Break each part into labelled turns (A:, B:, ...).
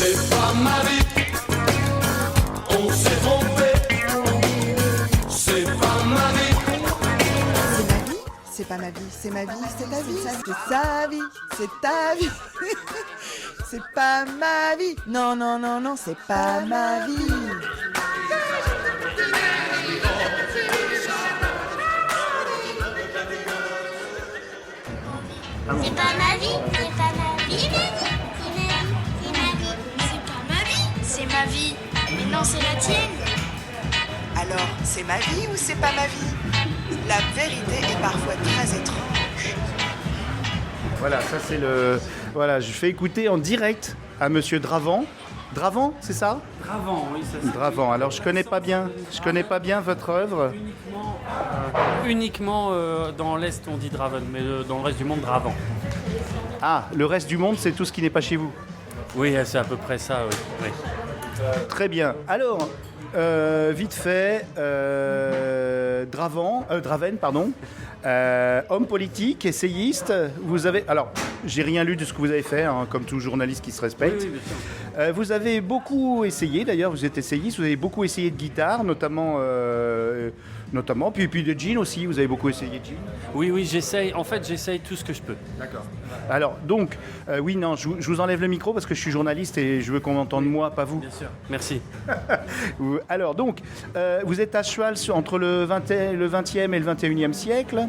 A: C'est pas ma vie, on s'est trompé. C'est pas ma vie.
B: C'est pas ma vie, c'est ma vie, c'est ta vie, c'est sa vie, c'est ta vie. C'est pas ma vie, non, non, non, non, c'est pas ma vie.
C: C'est pas ma vie, c'est pas ma vie, c'est ma vie, c'est pas ma vie, c'est ma vie, mais non c'est la tienne.
B: Alors, c'est ma vie ou c'est pas ma vie? La vérité est parfois très étrange.
D: Voilà, ça c'est le... Voilà, je fais écouter en direct à Monsieur Dravan. Dravan, c'est ça?
E: Dravan, oui, ça c'est...
D: Dravan, alors je connais pas bien votre œuvre.
E: Uniquement dans l'Est on dit Draven, mais dans le reste du monde Dravan.
D: Ah, le reste du monde, c'est tout ce qui n'est pas chez vous.
E: Oui, c'est à peu près ça, oui. Oui.
D: Très bien. Alors, vite fait, Draven, pardon. Homme politique, essayiste. Vous avez, alors, j'ai rien lu de ce que vous avez fait, hein, comme tout journaliste qui se respecte.
E: Oui, bien sûr.
D: Vous avez beaucoup essayé, d'ailleurs, vous êtes essayiste. Vous avez beaucoup essayé de guitare, notamment, puis de jean aussi. Vous avez beaucoup essayé de jean.
E: Oui, j'essaye. En fait, j'essaye tout ce que je peux.
D: D'accord. Alors, donc, je vous enlève le micro parce que je suis journaliste et je veux qu'on m'entende moi, pas vous.
E: Bien sûr. Merci.
D: Alors, donc, vous êtes à cheval entre le 20e et le 21e siècle.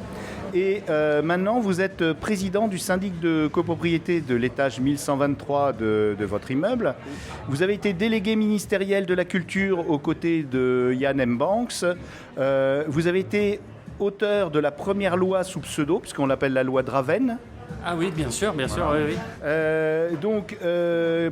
D: Et maintenant, vous êtes président du syndic de copropriété de l'étage 1123 de votre immeuble. Vous avez été délégué ministériel de la culture aux côtés de Yann M. Banks. Vous avez été auteur de la première loi sous pseudo, puisqu'on l'appelle la loi Draven.
E: Ah oui, bien sûr, voilà. Oui.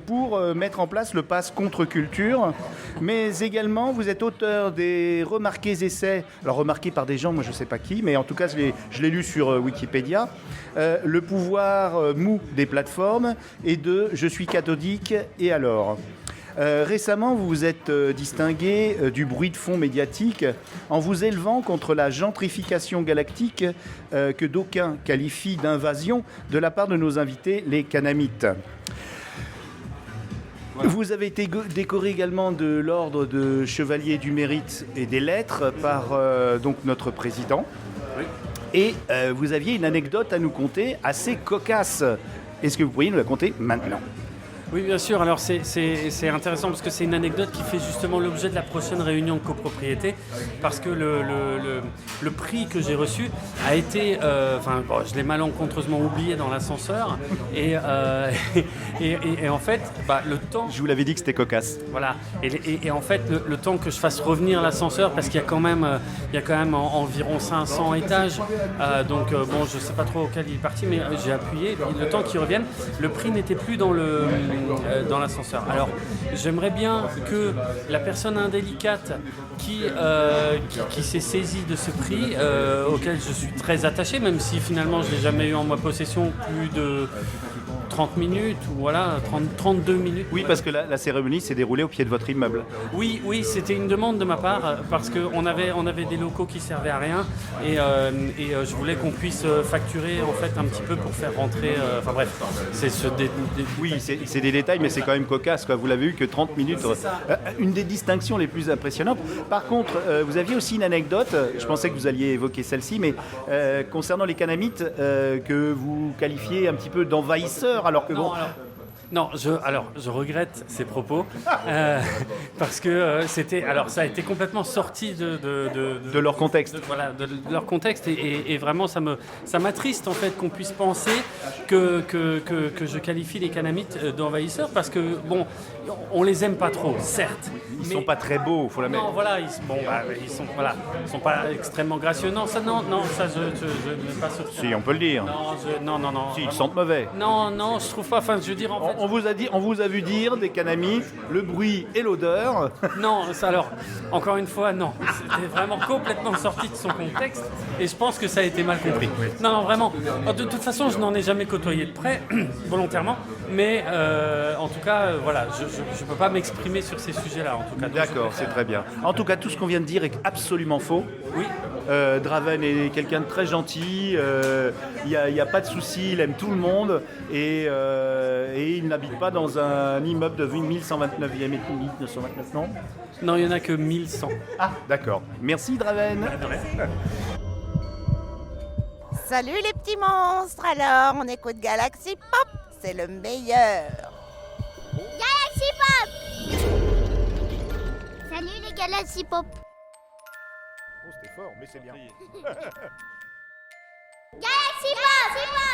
D: Pour mettre en place le pass contre-culture, mais également vous êtes auteur des remarqués essais, alors remarqués par des gens, moi je ne sais pas qui, mais en tout cas je l'ai lu sur Wikipédia, le pouvoir mou des plateformes et de Je suis cathodique et alors. Récemment, vous vous êtes distingué du bruit de fond médiatique en vous élevant contre la gentrification galactique que d'aucuns qualifient d'invasion de la part de nos invités, les Canamites. Voilà. Vous avez été décoré également de l'ordre de Chevalier du Mérite et des Lettres par donc notre président. Oui. Et vous aviez une anecdote à nous conter assez cocasse. Est-ce que vous pourriez nous la conter maintenant ?
E: Oui, bien sûr. Alors, c'est intéressant parce que c'est une anecdote qui fait justement l'objet de la prochaine réunion de copropriété parce que le prix que j'ai reçu a été... je l'ai malencontreusement oublié dans l'ascenseur et en fait, le temps...
D: Je vous l'avais dit que c'était cocasse.
E: Voilà. Et en fait, le temps que je fasse revenir l'ascenseur, parce qu'il y a quand même environ 500 étages, je ne sais pas trop auquel il est parti, mais j'ai appuyé, le temps qu'il revienne, le prix n'était plus dans l'ascenseur. Alors, j'aimerais bien que la personne indélicate qui s'est saisie de ce prix, auquel je suis très attaché, même si finalement je n'ai jamais eu en ma possession plus de 30 minutes, ou voilà, 32 minutes.
D: Oui, parce que la cérémonie s'est déroulée au pied de votre immeuble.
E: Oui, c'était une demande de ma part, parce qu'on avait des locaux qui servaient à rien, et je voulais qu'on puisse facturer en fait un petit peu pour faire rentrer...
D: Oui, c'est des détails, mais c'est quand même cocasse, quoi. Vous l'avez eu que 30 minutes. Une des distinctions les plus impressionnantes. Par contre, vous aviez aussi une anecdote, je pensais que vous alliez évoquer celle-ci, mais concernant les Canamites, que vous qualifiez un petit peu d'envahisseurs, alors que
E: je regrette ces propos parce que ça a été complètement sorti de
D: leur contexte.
E: De leur contexte et vraiment ça m'attriste en fait qu'on puisse penser que je qualifie les Canamites d'envahisseurs parce que on les aime pas trop, certes.
D: Ils sont pas très beaux, faut la mettre.
E: Non, voilà, ils sont pas extrêmement gracieux. Non, ça je ne pas sur ça.
D: Si, on peut le dire.
E: Non.
D: Si, ils sentent mauvais.
E: Non, je trouve pas. Enfin, je veux dire en fait.
D: On vous a vu dire des Canamites, le bruit et l'odeur.
E: Non, alors, encore une fois, non. C'était vraiment complètement sorti de son contexte et je pense que ça a été mal compris. Oui. Non, vraiment. De toute façon, je n'en ai jamais côtoyé de près, volontairement, mais en tout cas, je ne peux pas m'exprimer sur ces sujets-là, en tout cas.
D: D'accord, c'est très bien. En tout cas, tout ce qu'on vient de dire est absolument faux.
E: Oui.
D: Draven est quelqu'un de très gentil, il n'y a pas de souci, il aime tout le monde et il n'habite pas dans un immeuble de 1129e et 1929, non?
E: Non, il n'y en a que 1100.
D: Ah, d'accord. Merci, Draven.
B: Salut les petits monstres. Alors, on écoute Galaxy Pop. C'est le meilleur.
C: Galaxy Pop. Salut les Galaxy Pop.
D: Oh, c'était fort, mais c'est bien.
C: Galaxy Pop.